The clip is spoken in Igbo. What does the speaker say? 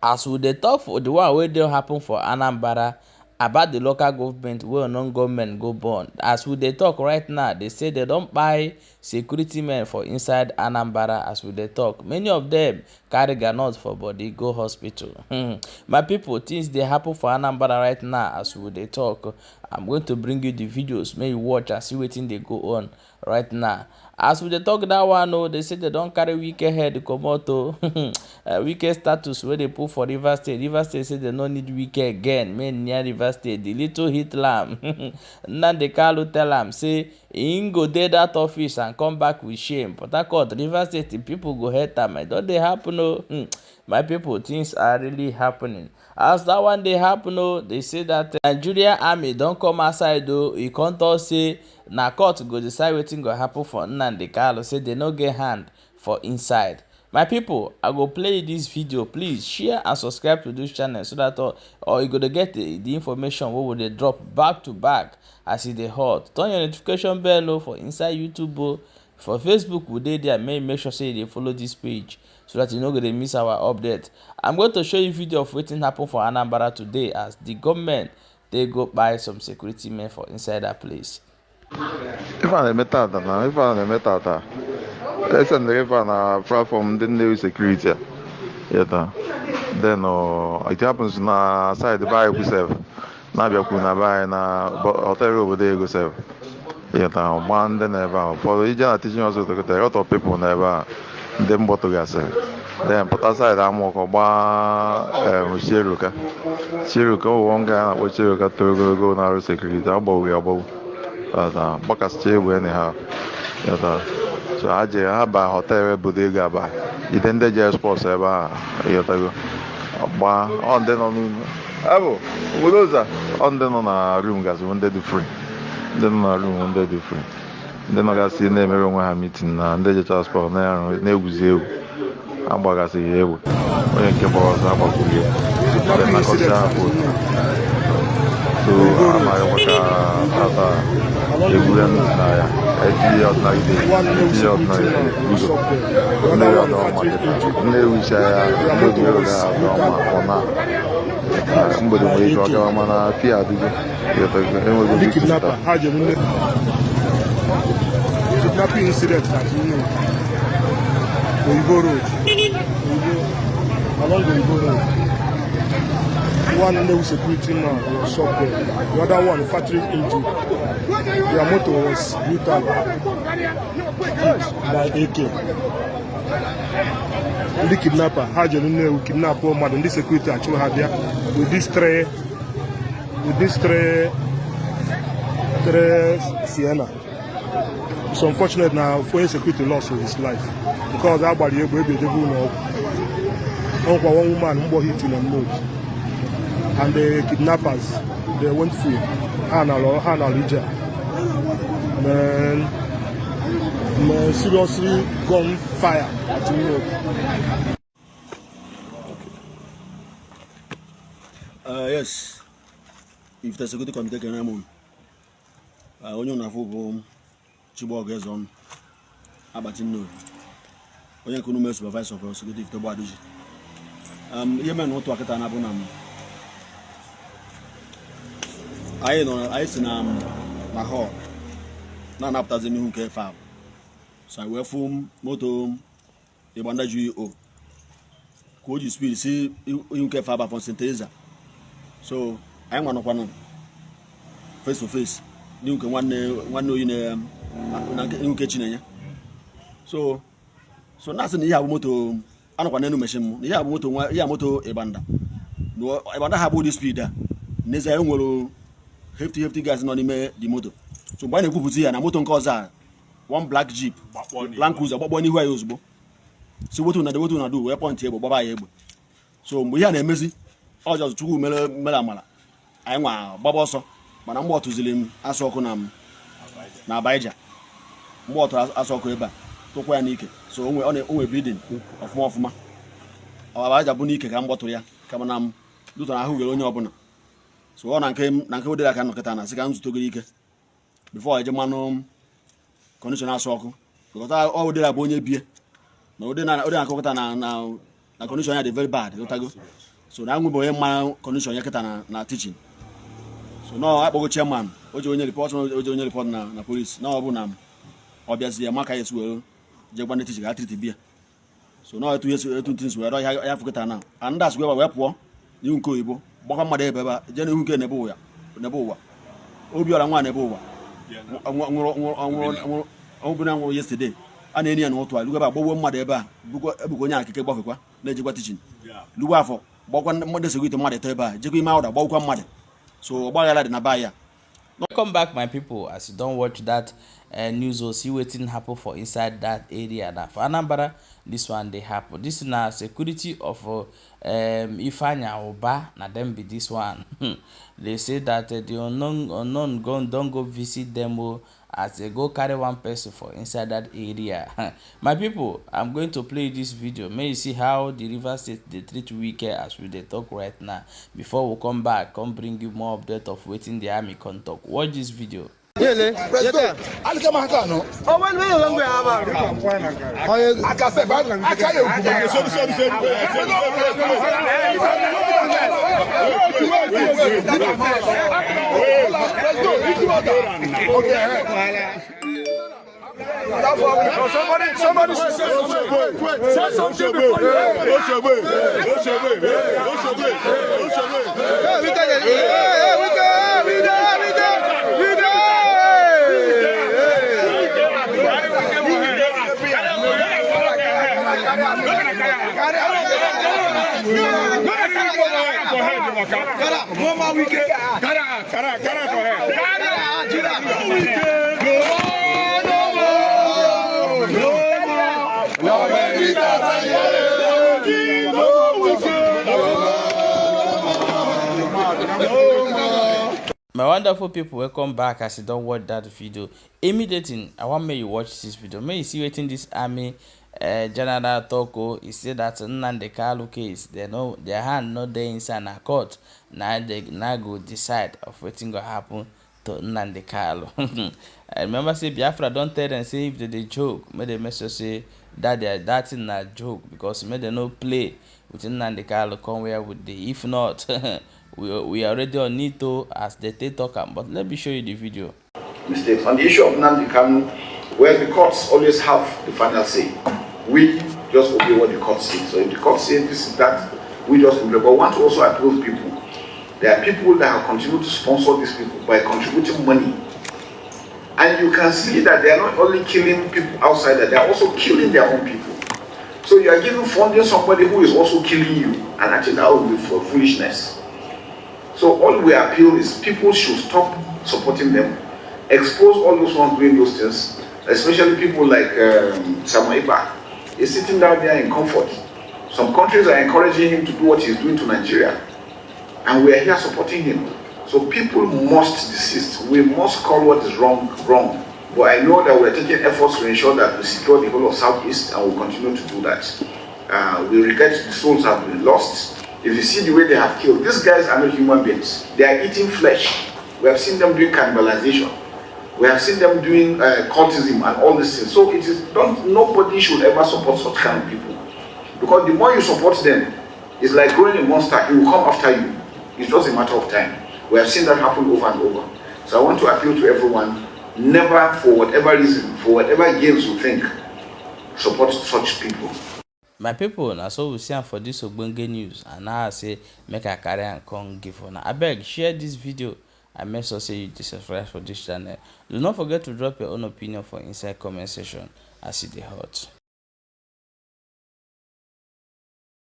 as we dey talk for the one wey dey happen for Anambra about the local government wey gunmen go burn, as we dey talk right now, they say they don kpai security men for inside Anambra. As we dey talk, many of them carry groundnut for body go hospital. My people, things dey happen for Anambra right now as we dey talk. I'm going to bring you the videos, make you watch and see wetin dey go on right now. As we dey talk that one, they say they don carry Wike head comot o. Wike status wey dey put for Rivers State. Rivers State say they no need Wike again, make near Rivers State. The little hit lamb Nnamdi Kanu tell am say he go dey that office and come back with shame. Port Harcourt, Rivers State, the people go hate am. E don dey happen o. My people, things are really happening. As that one dey happen o, they say that Nigerian army don come outside o. E come talk say na court go decide wetin go happen for Nnamdi Kanu. Say they no get hand for inside. My people, I go play this video. Please share and subscribe to this channel so that or you go to get the information wey we dey drop back to back as e dey hot. Turn your notification bell o for inside YouTube o. For Facebook, we dey there. Make sure say you dey follow this page so that you no go dey miss our update. I'm going to show you video of wetin happen for Anambra today as the government they go buy some security men for inside that place. If I am a I send the platform the new security. Yeah, then it happens na side the buy yourself. Na be kuna buy na hotel over there go sell. Yeah, one then never. For the general teaching also to a lot of people never them bought to gas. Then put aside I'm walk about Shiruka one guy which you got to go now security about we about Baka stay anyhow. So I have a hotel bodega by it ended just sports ever on then on Abo Uloza on then on a room gas one day do free. Then on a room one day do free. Then I got see name everyone have meeting and they just transport now with no zero. I'm back as a year when you keep us about to you. Then I got so I'm like Tata. The Gulen Naya, a year of night, a year of night, which I don't know somebody will talk about Fiat. Kidnapping incident that you know. Oyibo Road. Along the Oyibo Road. One under security man was shot there. The other one, factory injured. Their motor was brutal by AK. The kidnapper, Hajelune, who kidnapped poor man, and this security actually had there with this three Sienna. It's unfortunate now for security loss of his life because that body able to do no. One woman who hit in the road. And the kidnappers, they went free. Hana Lija. And seriously gunfire at the road. Yes. If the security committee can remove, only na football, Chibok is on. Abatin no. Only can supervisor for security if the body. Yemen not to akata abunam. I seen my hall. None after the new care farm. So I wear foam, motor, the bandage you could you speak, see you care farm from St. Teresa. So I'm one face to face. You can one in a kitchen. So nothing you have motor. I don't want any machine. You have motor, a banda. No, I want to have all this speed there. Neza will hefty guys on the motor. So when you put here and a motor cause one black Jeep, Land Cruiser, but when you wear usable. So what do we point table, Baba. So we are a messy, or just two melamala. I want Baboso, but I'm what to Zilim, Asokonam, Nabaja, water Asokoeba, Tokuanike. So we only bleeding of more of ma. Our Bunike, Cambotoria, Cabanam, Luton, who will only open. So on I came, Nanko de la Canocatana, seconds to Greek. Before I German conditional circle, because I all did a bonnet beer. No, then I Cocatana now, a condition had very bad. so na ngwe boy man condition yaketa na teaching so no akpọgo chairman oje onye report na police na ọ bụ na obiazi amaka yesu were je gba na teaching ga treat bia so no etu things were ya fuketa na and that's where we pụọ ihu nke oyibo gbakwa mmadụ ebe ba je na ihu nke nebo ụwa obiora nwa nebo ụwa nwụrụ yesterday a na-eni ya n'ụtụ a lugaba gbogbo mmadụ ebe a ebugo onye akike gbafekwa na-ejekwa teaching lugbo afọ gbakwa mmadụ Secűrity mmadụ eto ebe a jekwa ime awụda gbakwa mmadụ so ọgbaghara dị na ba ya. Welcome back my people. As you don't watch that news or see wetin happen for inside that area. Now for Anambra, this one they happen. This is now Secűrity of Ifeanya Oba. Now them be this one. They say that the unknown don't go visit them as they go carry one person for inside that area. My people, I'm going to play this video. May you see how the River State they treat Wike as we they talk right now. Before we come back, come bring you more update of waiting the army can talk. Watch this video. Really? President, I'll come back on. Oh, when we are somebody say something before My wonderful people, welcome back. As you don't watch that video immediately, I want me you watch this video. May you see waiting this army general Toko. He said that Nnamdi Kanu case, they know their hand not there inside a court. Now they now go decide of waiting gonna happen to Nnamdi Kanu. I remember say Biafra don't tell them say if they joke, may they message say that that thing a joke because may they no play with Nnamdi Kanu come where with the if not. We are already on Nito as they talk, but let me show you the video. Mistakes on the issue of Nnamdi Kanu, where the courts always have the final say. We just obey what the court says. So if the court says this is that, we just obey. But we want to also approve people. There are people that have continued to sponsor these people by contributing money. And you can see that they are not only killing people outside, that they are also killing their own people. So you are giving funding somebody who is also killing you, and I think that would be for foolishness. So all we appeal is people should stop supporting them, expose all those ones doing those things, especially people like Samuel Iba. He's sitting down there in comfort. Some countries are encouraging him to do what he's doing to Nigeria, and we are here supporting him. So people must desist. We must call what is wrong, wrong. But I know that we're taking efforts to ensure that we secure the whole of Southeast, and we'll continue to do that. We regret the souls have been lost. If you see the way they have killed, these guys are not human beings. They are eating flesh. We have seen them doing cannibalization. We have seen them doing cultism and all these things. So it is nobody should ever support such kind of people. Because the more you support them, it's like growing a monster. He will come after you. It's just a matter of time. We have seen that happen over and over. So I want to appeal to everyone, never for whatever reason, for whatever gains you think, support such people. My people, now so we see for this ogbonge news, and now I say make a carry and come give on. I beg share this video and make sure say you subscribe for this channel. Do not forget to drop your own opinion for inside comment section as it is hot.